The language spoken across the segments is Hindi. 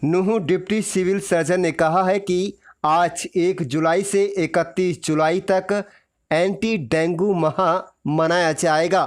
नूंह डिप्टी सिविल सर्जन ने कहा है कि आज 1 जुलाई से 31 जुलाई तक एंटी डेंगू माह मनाया जाएगा।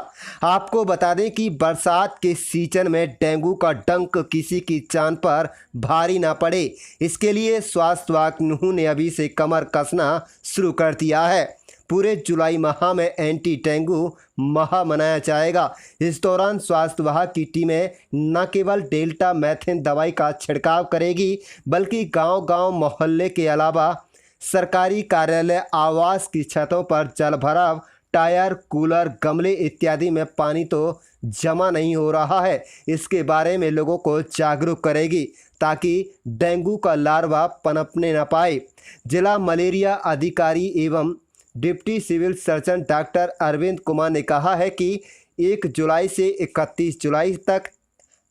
आपको बता दें कि बरसात के सीजन में डेंगू का डंक किसी की जान पर भारी ना पड़े, इसके लिए स्वास्थ्य विभाग नूंह ने अभी से कमर कसना शुरू कर दिया है। पूरे जुलाई माह में एंटी डेंगू माह मनाया जाएगा। इस दौरान स्वास्थ्य विभाग की टीमें न केवल डेल्टा मैथिन दवाई का छिड़काव करेगी, बल्कि गांव-गांव, मोहल्ले के अलावा सरकारी कार्यालय, आवास की छतों पर जल भराव, टायर, कूलर, गमले इत्यादि में पानी तो जमा नहीं हो रहा है, इसके बारे में लोगों को जागरूक करेगी ताकि डेंगू का लार्वा पनपने न पाए। जिला मलेरिया अधिकारी एवं deputy civil surgeon doctor Arvind Kumar ने कहा है कि 1 जुलाई से 31 जुलाई तक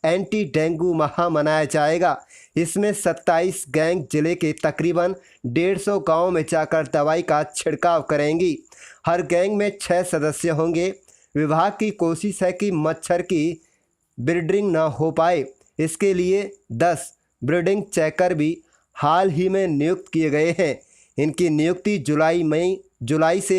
एंटी डेंगू माह मनाया जाएगा। इसमें 27 गैंग जिले के तकरीबन 150 गांवों में जाकर दवाई का छिड़काव करेंगी। हर गैंग में 6 सदस्य होंगे। विभाग की कोशिश है कि मच्छर की ब्रीडिंग न हो पाए, इसके लिए 10 ब्रीडिंग चेकर भी हाल ही में नियुक्त किए गए हैं। इनकी नियुक्ति जुलाई से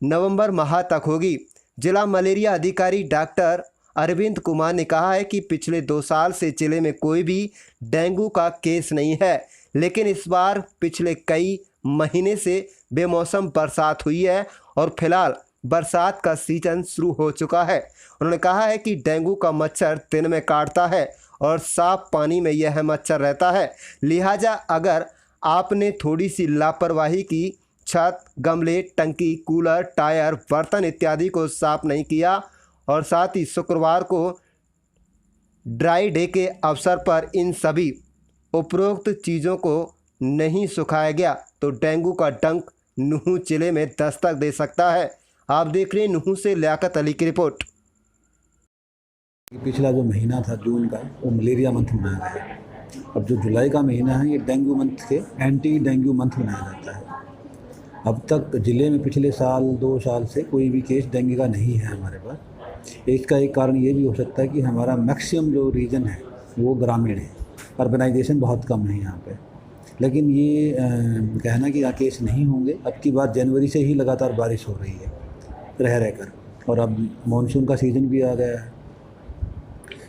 नवंबर माह तक होगी। जिला मलेरिया अधिकारी डॉक्टर अरविंद कुमार ने कहा है कि पिछले 2 साल से जिले में कोई भी डेंगू का केस नहीं है, लेकिन इस बार पिछले कई महीने से बेमौसम बरसात हुई है और फिलहाल बरसात का सीजन शुरू हो चुका है। उन्होंने कहा है कि डेंगू का मच्छर दिन में काटता है और साफ पानी में यह मच्छर रहता है, लिहाजा अगर आपने थोड़ी सी लापरवाही की, छत, गमले, टंकी, कूलर, टायर, बर्तन इत्यादि को साफ नहीं किया और साथ ही शुक्रवार को ड्राई डे के अवसर पर इन सभी उपरोक्त चीज़ों को नहीं सुखाया गया तो डेंगू का डंक नूंह जिले में दस्तक दे सकता है। आप देख रहे हैं नूंह से लियाकत अली की रिपोर्ट। पिछला जो महीना था जून का, वो मलेरिया मंथ मनाया गया। अब जो जुलाई का महीना है, ये डेंगू मंथ के एंटी डेंगू मंथ मनाया जाता है। अब तक ज़िले में पिछले साल 2 साल से कोई भी केस डेंगू का नहीं है हमारे पास। इसका एक कारण ये भी हो सकता है कि हमारा मैक्सिमम जो रीजन है वो ग्रामीण है, अर्बनाइजेशन बहुत कम है यहाँ पे। लेकिन ये कहना कि यहाँ केस नहीं होंगे, अब की बात जनवरी से ही लगातार बारिश हो रही है रह कर, और अब मानसून का सीज़न भी आ गया है।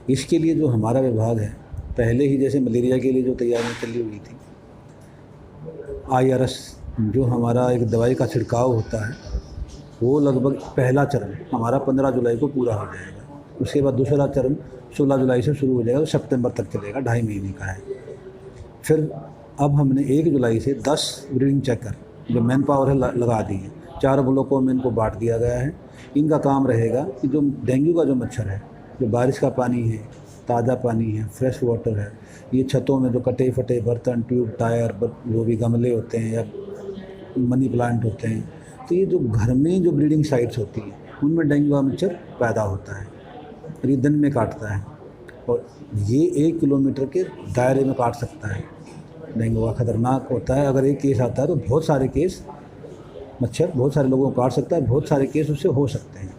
इसके लिए जो हमारा विभाग है, पहले ही जैसे मलेरिया के लिए जो तैयारियाँ चली हुई थी, IRS जो हमारा एक दवाई का छिड़काव होता है, वो लगभग पहला चरण हमारा 15 जुलाई को पूरा हो जाएगा। उसके बाद दूसरा चरण 16 जुलाई से शुरू हो जाएगा, सितंबर तक चलेगा, 2.5 महीने का है। फिर अब हमने 1 जुलाई से 10 ब्रीडिंग चेकर जो मैन पावर है लगा दी है। 4 ब्लॉकों में इनको बांट दिया गया है। इनका काम रहेगा कि जो डेंगू का जो मच्छर है, जो बारिश का पानी है, ताज़ा पानी है, फ्रेश वाटर है, ये छतों में जो कटे फटे बर्तन, ट्यूब, टायर, जो भी गमले होते हैं या मनी प्लांट होते हैं, तो ये जो घर में जो ब्रीडिंग साइट्स होती हैं, उनमें डेंगू का मच्छर पैदा होता है और ये दिन में काटता है और ये 1 किलोमीटर के दायरे में काट सकता है। डेंगू का ख़तरनाक होता है। अगर एक केस आता है तो बहुत सारे केस मच्छर बहुत सारे लोगों को काट सकता है, बहुत सारे केस उससे हो सकते हैं।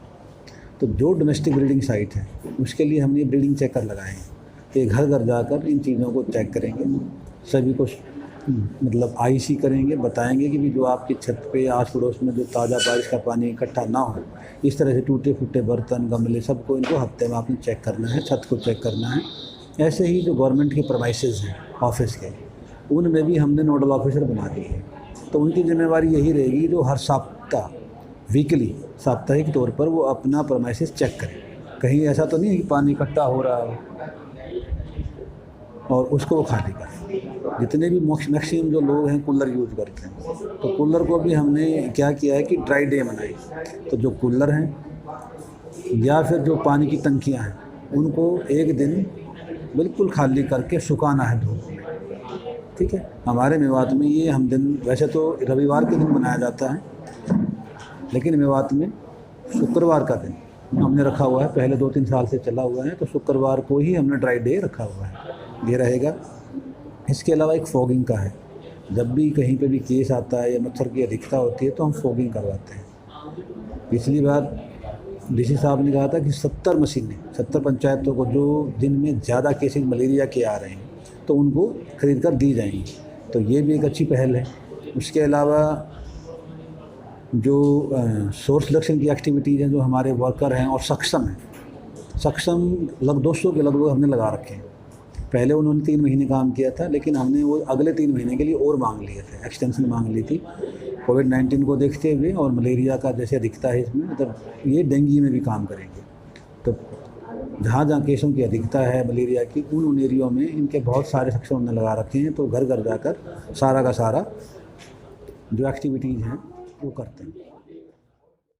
तो जो डोमेस्टिक ब्रीडिंग साइट है, उसके लिए हमने ब्रीडिंग चेकर लगाए हैं। ये घर घर जाकर इन चीज़ों को चेक करेंगे, सभी को मतलब IC करेंगे, बताएंगे कि भी जो आपकी छत पे आस पड़ोस में जो ताज़ा बारिश का पानी इकट्ठा ना हो, इस तरह से टूटे फूटे बर्तन, गमले, सबको इनको हफ्ते में आपने चेक करना है, छत को चेक करना है। ऐसे ही जो गवर्नमेंट के प्रमाइसेस हैं ऑफिस के, उनमें भी हमने नोडल ऑफिसर बना दिए हैं। तो उनकी जिम्मेवारी यही रहेगी जो हर सप्ताह, वीकली, साप्ताहिक तौर पर वो अपना प्रमाइसेस चेक करें। कहीं ऐसा तो नहीं है कि पानी इकट्ठा हो रहा हो और उसको वो खाली करें। जितने भी मैक्सिमम जो लोग हैं कूलर यूज़ करते हैं, तो कूलर को भी हमने क्या किया है कि ड्राई डे मनाई। तो जो कूलर हैं या फिर जो पानी की टंकियां हैं, उनको एक दिन बिल्कुल खाली करके सुखाना है धूप में। ठीक है, हमारे मेवात में ये हम दिन, वैसे तो रविवार के दिन मनाया जाता है, लेकिन मेवात में शुक्रवार का दिन हमने रखा हुआ है। पहले 2-3 साल से चला हुआ है, तो शुक्रवार को ही हमने ड्राई डे रखा हुआ है, ये रहेगा। इसके अलावा एक फॉगिंग का है। जब भी कहीं पे भी केस आता है या मच्छर की अधिकता होती है तो हम फॉगिंग करवाते हैं। पिछली बार DC साहब ने कहा था कि 70 मशीनें 70 पंचायतों को जो दिन में ज़्यादा केसेस मलेरिया के आ रहे हैं, तो तो उनको खरीद कर दी जाएंगी। तो ये भी एक अच्छी पहल है। उसके अलावा जो सोर्स सिलेक्शन की एक्टिविटीज़ हैं, जो हमारे वर्कर हैं और सक्षम हैं, सक्षम 200 के लगभग हमने लगा रखे हैं। पहले उन्होंने 3 महीने काम किया था, लेकिन हमने वो अगले 3 महीने के लिए और मांग लिए थे, एक्सटेंशन मांग ली थी कोविड-19 को देखते हुए, और मलेरिया का जैसे दिखता है इसमें, मतलब ये डेंगू में भी काम करेंगे। तो जहाँ जहाँ केसों की अधिकता है मलेरिया की, उन एरियो में इनके बहुत सारे सक्षम हमने लगा रखे हैं। तो घर घर जाकर सारा का सारा जो एक्टिविटीज़ हैं वो करते हैं।